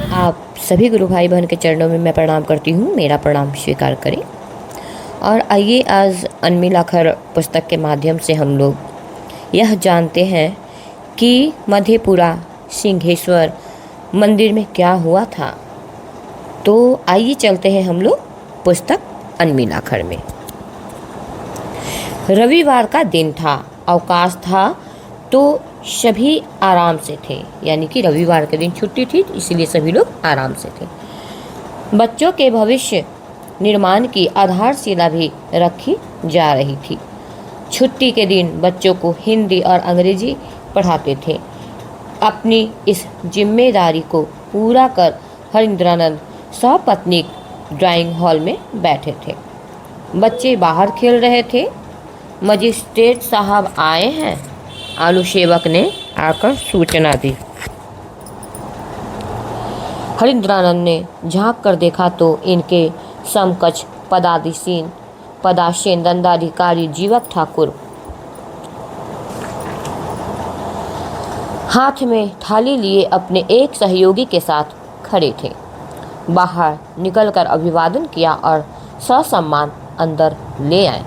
आप सभी गुरु भाई बहन के चरणों में मैं प्रणाम करती हूँ। मेरा प्रणाम स्वीकार करें। और आइए आज अनमिलाखर पुस्तक के माध्यम से हम लोग यह जानते हैं कि मधेपुरा सिंहेश्वर मंदिर में क्या हुआ था। तो आइए चलते हैं हम लोग पुस्तक अनमिलाखर में। रविवार का दिन था, अवकाश था, तो सभी आराम से थे। यानी कि रविवार के दिन छुट्टी थी, इसलिए सभी लोग आराम से थे। बच्चों के भविष्य निर्माण की आधारशिला भी रखी जा रही थी। छुट्टी के दिन बच्चों को हिंदी और अंग्रेजी पढ़ाते थे। अपनी इस जिम्मेदारी को पूरा कर हरिंद्रानंद सपत्नीक ड्राइंग हॉल में बैठे थे। बच्चे बाहर खेल रहे थे। मजिस्ट्रेट साहब आए हैं, आलू सेवक ने आकर सूचना दी। हरिंद्रानंद ने झांक कर देखा तो इनके समकक्ष पदासीन दंडाधिकारी जीवक ठाकुर हाथ में थाली लिए अपने एक सहयोगी के साथ खड़े थे। बाहर निकलकर अभिवादन किया और ससम्मान अंदर ले आए।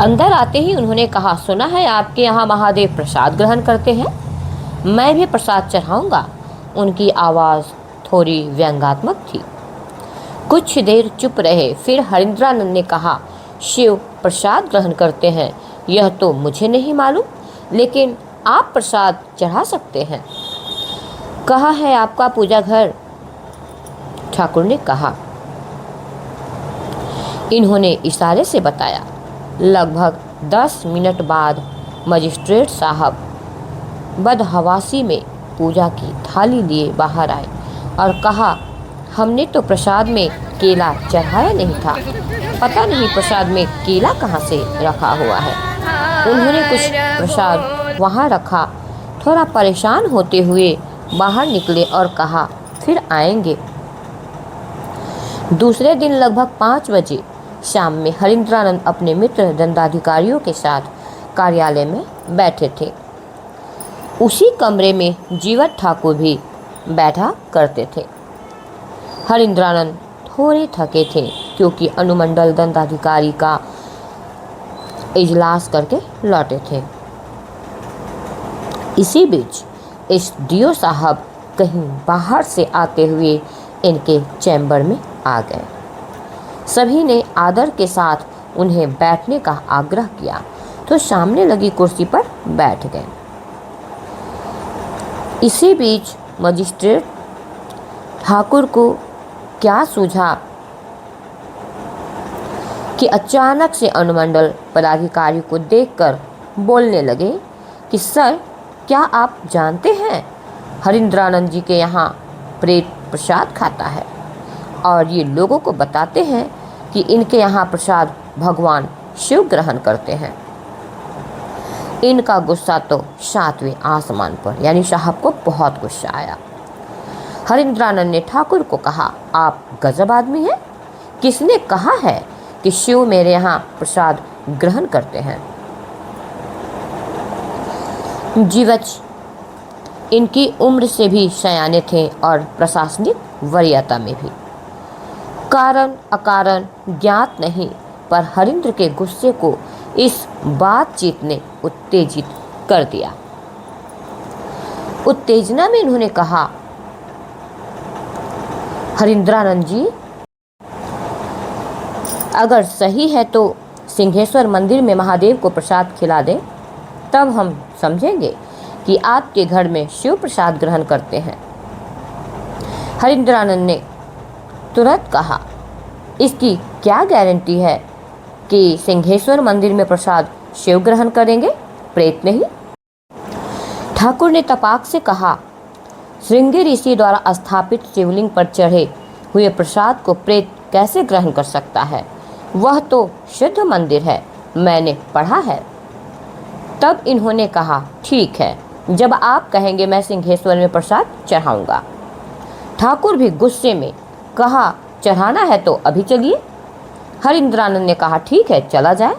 अंदर आते ही उन्होंने कहा, सुना है आपके यहाँ महादेव प्रसाद ग्रहण करते हैं, मैं भी प्रसाद चढ़ाऊंगा। उनकी आवाज़ थोड़ी व्यंग्यात्मक थी। कुछ देर चुप रहे, फिर हरिंद्रानंद ने कहा, शिव प्रसाद ग्रहण करते हैं यह तो मुझे नहीं मालूम, लेकिन आप प्रसाद चढ़ा सकते हैं। कहाँ है आपका पूजा घर? ठाकुर ने कहा। इन्होंने इशारे से बताया। लगभग 10 मिनट बाद मजिस्ट्रेट साहब बदहवासी में पूजा की थाली लिए बाहर आए और कहा, हमने तो प्रसाद में केला चढ़ाया नहीं था, पता नहीं प्रसाद में केला कहाँ से रखा हुआ है। उन्होंने कुछ प्रसाद वहाँ रखा। थोड़ा परेशान होते हुए बाहर निकले और कहा, फिर आएंगे। दूसरे दिन लगभग 5 बजे शाम में हरिंद्रानंद अपने मित्र दंडाधिकारियों के साथ कार्यालय में बैठे थे। उसी कमरे में जीवक ठाकुर भी बैठा करते थे। हरिंद्रानंद थोड़े थके थे क्योंकि अनुमंडल दंडाधिकारी का इजलास करके लौटे थे। इसी बीच एसडीओ साहब कहीं बाहर से आते हुए इनके चैम्बर में आ गए। सभी ने आदर के साथ उन्हें बैठने का आग्रह किया तो सामने लगी कुर्सी पर बैठ गए। इसी बीच मजिस्ट्रेट ठाकुर को क्या सूझा कि अचानक से अनुमंडल पदाधिकारी को देखकर बोलने लगे कि सर, क्या आप जानते हैं हरिंद्रानंद जी के यहाँ प्रेत प्रसाद खाता है और ये लोगों को बताते हैं कि इनके यहाँ प्रसाद भगवान शिव ग्रहण करते हैं। इनका गुस्सा तो 7वें आसमान पर, यानी साहब को बहुत गुस्सा आया। हरिंद्रानंद ने ठाकुर को कहा, आप गजब आदमी हैं, किसने कहा है कि शिव मेरे यहाँ प्रसाद ग्रहण करते हैं? जीवच इनकी उम्र से भी सयाने थे और प्रशासनिक वरीयता में भी। कारण अकारण ज्ञात नहीं, पर हरिंद्र के गुस्से को इस बातचीत ने उत्तेजित कर दिया। उत्तेजना में इन्होंने कहा, हरिंद्रानंद जी, अगर सही है तो सिंहेश्वर मंदिर में महादेव को प्रसाद खिला दें, तब हम समझेंगे कि आपके घर में शिव प्रसाद ग्रहण करते हैं। हरिंद्रानंद ने तुरंत कहा, इसकी क्या गारंटी है कि सिंहेश्वर मंदिर में प्रसाद शिव ग्रहण करेंगे, प्रेत नहीं? ठाकुर ने तपाक से कहा, श्रृंगी ऋषि द्वारा स्थापित शिवलिंग पर चढ़े हुए प्रसाद को प्रेत कैसे ग्रहण कर सकता है? वह तो शुद्ध मंदिर है, मैंने पढ़ा है। तब इन्होंने कहा, ठीक है, जब आप कहेंगे मैं सिंहेश्वर में प्रसाद चढ़ाऊंगा। ठाकुर भी गुस्से में कहा, चढ़ाना है तो अभी चलिए। हरिंद्रानंद ने कहा, ठीक है, चला जाए।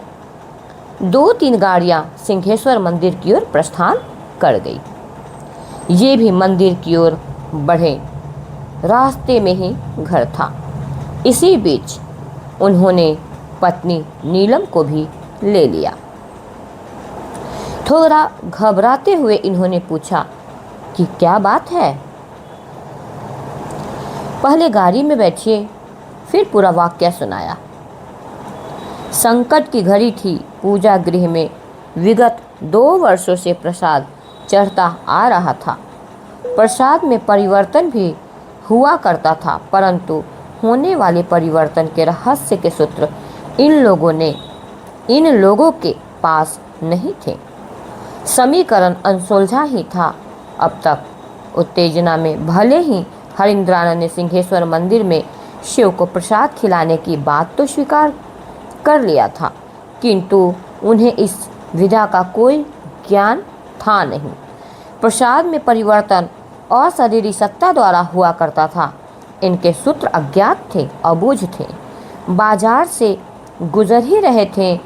2-3 गाड़ियां सिंहेश्वर मंदिर की ओर प्रस्थान कर गई। ये भी मंदिर की ओर बढ़े। रास्ते में ही घर था। इसी बीच उन्होंने पत्नी नीलम को भी ले लिया। थोड़ा घबराते हुए इन्होंने पूछा कि क्या बात है। पहले गाड़ी में बैठिए, फिर पूरा वाक्य सुनाया। संकट की घड़ी थी। पूजा गृह में विगत 2 वर्षों से प्रसाद चढ़ता आ रहा था। प्रसाद में परिवर्तन भी हुआ करता था, परंतु होने वाले परिवर्तन के रहस्य के सूत्र इन लोगों के पास नहीं थे। समीकरण अनसुलझा ही था। अब तक उत्तेजना में भले ही हरिंद्रानंद ने सिंहेश्वर मंदिर में शिव को प्रसाद खिलाने की बात तो स्वीकार कर लिया था, किंतु उन्हें इस विधा का कोई ज्ञान था नहीं। प्रसाद में परिवर्तन अशरीरी सत्ता द्वारा हुआ करता था। इनके सूत्र अज्ञात थे, अबूझ थे। बाजार से गुजर ही रहे थे,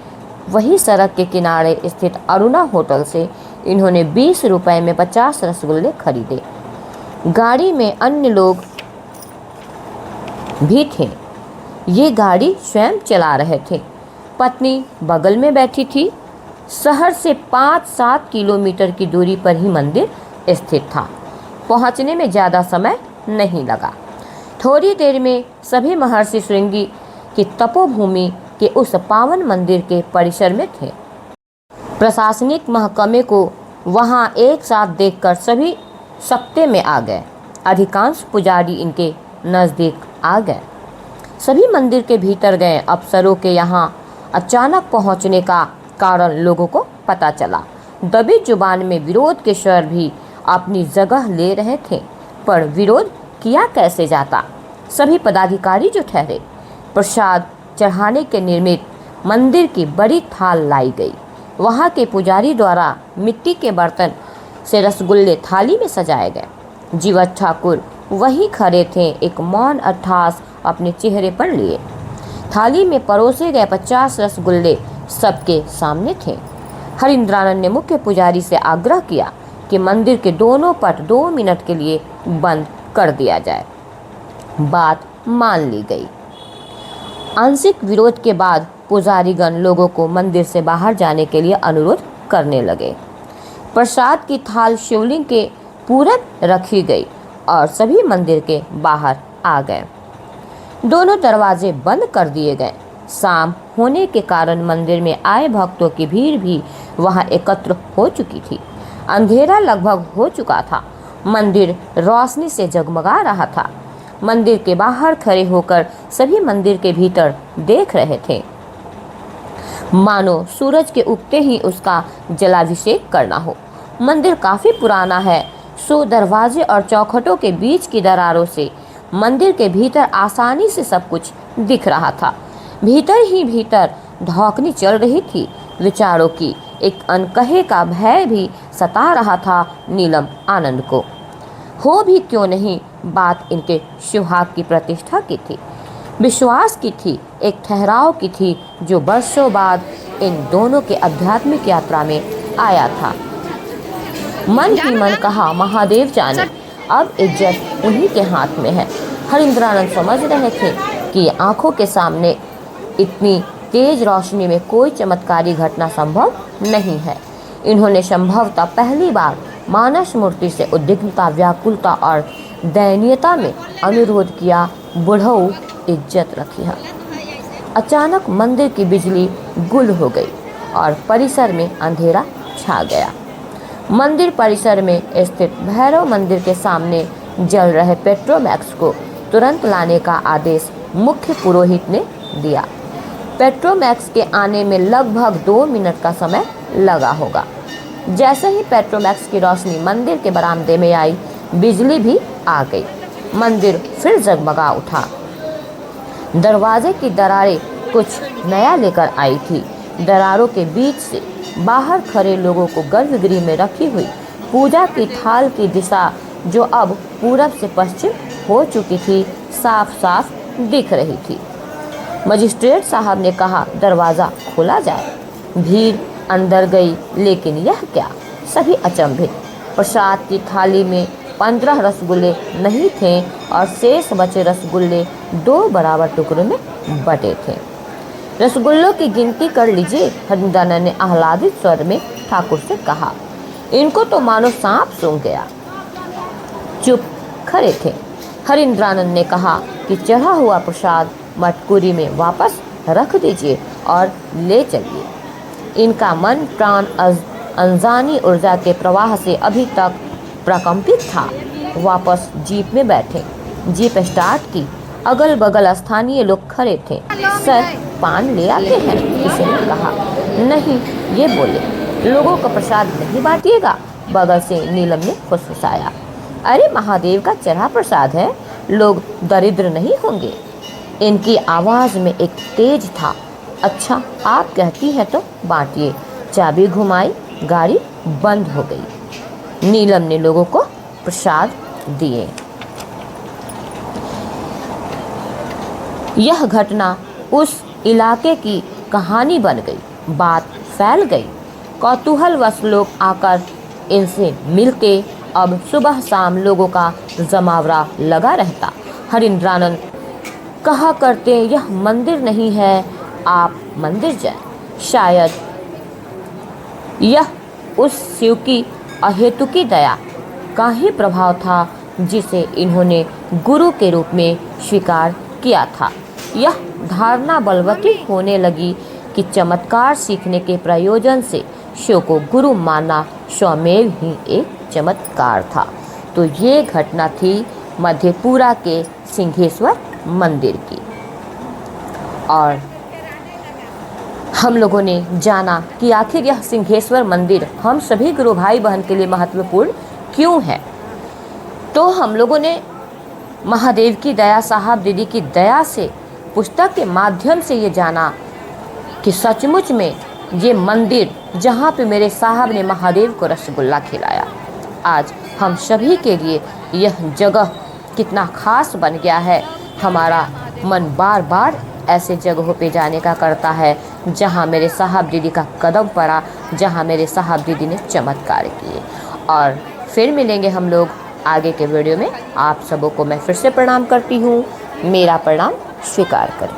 वही सड़क के किनारे स्थित अरुणा होटल से इन्होंने 20 रुपए में 50 रसगुल्ले खरीदे। गाड़ी में अन्य लोग भी थे। ये गाड़ी स्वयं चला रहे थे। पत्नी बगल में बैठी थी। शहर से 5-7 किलोमीटर की दूरी पर ही मंदिर स्थित था। पहुंचने में ज़्यादा समय नहीं लगा। थोड़ी देर में सभी महर्षि श्रृंगी की तपोभूमि के उस पावन मंदिर के परिसर में थे। प्रशासनिक महकमे को वहां एक साथ देखकर सभी सकते में आ गए। अधिकांश पुजारी इनके नज़दीक आ गए। सभी मंदिर के भीतर गए। अफसरों के यहाँ अचानक पहुँचने का कारण लोगों को पता चला। दबी जुबान में विरोध के स्वर भी अपनी जगह ले रहे थे, पर विरोध किया कैसे जाता। सभी पदाधिकारी जो ठहरे। प्रसाद चढ़ाने के निर्मित मंदिर की बड़ी थाल लाई गई। वहाँ के पुजारी द्वारा मिट्टी के बर्तन से रसगुल्ले थाली में सजाए गए। जीवत ठाकुर वहीं खड़े थे, एक मौन अट्ठास अपने चेहरे पर लिए। थाली में परोसे गए 50 रसगुल्ले सबके सामने थे। हरिंद्रानंद ने मुख्य पुजारी से आग्रह किया कि मंदिर के दोनों पट 2 मिनट के लिए बंद कर दिया जाए। बात मान ली गई। आंशिक विरोध के बाद पुजारीगण लोगों को मंदिर से बाहर जाने के लिए अनुरोध करने लगे। प्रसाद की थाल शिवलिंग के पूरब रखी गई और सभी मंदिर के बाहर आ गए। दोनों दरवाजे बंद कर दिए गए। शाम होने के कारण मंदिर में आए भक्तों की भीड़ भी वहां एकत्र हो चुकी थी। अंधेरा लगभग हो चुका था। मंदिर रोशनी से जगमगा रहा था। मंदिर के बाहर खड़े होकर सभी मंदिर के भीतर देख रहे थे, मानो सूरज के उगते ही उसका जलाभिषेक करना हो। मंदिर काफी पुराना है, सो दरवाजे और चौखटों के बीच की दरारों से मंदिर के भीतर आसानी से सब कुछ दिख रहा था। भीतर ही भीतर धौंकनी चल रही थी। विचारों की एक अनकहे का भय भी सता रहा था नीलम आनंद को। हो भी क्यों नहीं, बात इनके सुहाग की प्रतिष्ठा की थी, विश्वास की थी, एक ठहराव की थी जो वर्षों बाद इन दोनों के आध्यात्मिक यात्रा में आया था। मन ही मन कहा, महादेव जाने, अब इज्जत उन्हीं के हाथ में है। हरिंद्रानंद समझ रहे थे कि आंखों के सामने इतनी तेज रोशनी में कोई चमत्कारी घटना संभव नहीं है। इन्होंने संभवतः पहली बार मानस मूर्ति से उद्विग्नता, व्याकुलता और दयनीयता में अनुरोध किया, बुढ़ऊ इज्जत रखी है। अचानक मंदिर की बिजली गुल हो गई और परिसर में अंधेरा छा गया। मंदिर परिसर में स्थित भैरव मंदिर के सामने जल रहे पेट्रोमैक्स को तुरंत लाने का आदेश मुख्य पुरोहित ने दिया। पेट्रोमैक्स के आने में लगभग 2 मिनट का समय लगा होगा। जैसे ही पेट्रोमैक्स की रोशनी मंदिर के बरामदे में आई, बिजली भी आ गई। मंदिर फिर जगमगा उठा। दरवाजे की दरारें कुछ नया लेकर आई थी। दरारों के बीच से बाहर खड़े लोगों को गर्भगृह में रखी हुई पूजा की थाल की दिशा, जो अब पूरब से पश्चिम हो चुकी थी, साफ साफ दिख रही थी। मजिस्ट्रेट साहब ने कहा, दरवाज़ा खोला जाए। भीड़ अंदर गई, लेकिन यह क्या? सभी अचंभित। प्रसाद की थाली में 15 रसगुल्ले नहीं थे और शेष बचे रसगुल्ले 2 बराबर टुकड़ों में बटे थे। रसगुल्लों की गिनती कर लीजिए, हरिंद्रानंद ने आह्लादित स्वर में ठाकुर से कहा। इनको तो मानो सांप सूंघ गया। चुप खड़े थे। हरिंद्रानंद ने कहा कि चढ़ा हुआ प्रसाद मटकुरी में वापस रख दीजिए और ले चलिए। इनका मन प्राण अनजानी ऊर्जा के प्रवाह से अभी तक प्रकंपित था। वापस जीप में बैठे, जीप स्टार्ट की। अगल बगल स्थानीय लोग खड़े थे। सर, पान ले आते हैं, किसी ने कहा। नहीं, ये बोले, लोगों का प्रसाद नहीं बांटिएगा, बगल से नीलम ने फुसफुसाया। अरे महादेव का चढ़ा प्रसाद है, लोग दरिद्र नहीं होंगे। इनकी आवाज़ में एक तेज था। अच्छा, आप कहती हैं तो बांटिए। चाबी घुमाई, गाड़ी बंद हो गई। नीलम ने लोगों को प्रसाद दिए। यह घटना उस इलाके की कहानी बन गई। बात फैल गई। कौतूहलवश लोग आकर इनसे मिलते। अब सुबह शाम लोगों का जमावड़ा लगा रहता। हरिंद्रानंद कहा करते, यह मंदिर नहीं है, आप मंदिर जाएं। शायद यह उस शिव की अहेतुकी दया का ही प्रभाव था जिसे इन्होंने गुरु के रूप में स्वीकार किया था। यह धारणा बलवती होने लगी कि चमत्कार सीखने के प्रयोजन से शिव को गुरु मानना स्वमेव ही एक चमत्कार था। तो ये घटना थी मधेपुरा के सिंहेश्वर मंदिर की। और हम लोगों ने जाना कि आखिर यह सिंहेश्वर मंदिर हम सभी गुरु भाई बहन के लिए महत्वपूर्ण क्यों है। तो हम लोगों ने महादेव की दया, साहब दीदी की दया से, पुस्तक के माध्यम से ये जाना कि सचमुच में ये मंदिर जहाँ पे मेरे साहब ने महादेव को रसगुल्ला खिलाया, आज हम सभी के लिए यह जगह कितना खास बन गया है। हमारा मन बार बार ऐसे जगहों पे जाने का करता है जहाँ मेरे साहब दीदी का कदम पड़ा, जहाँ मेरे साहब दीदी ने चमत्कार किए। और फिर मिलेंगे हम लोग आगे के वीडियो में। आप सबों को मैं फिर से प्रणाम करती हूँ। मेरा प्रणाम स्वीकार करें।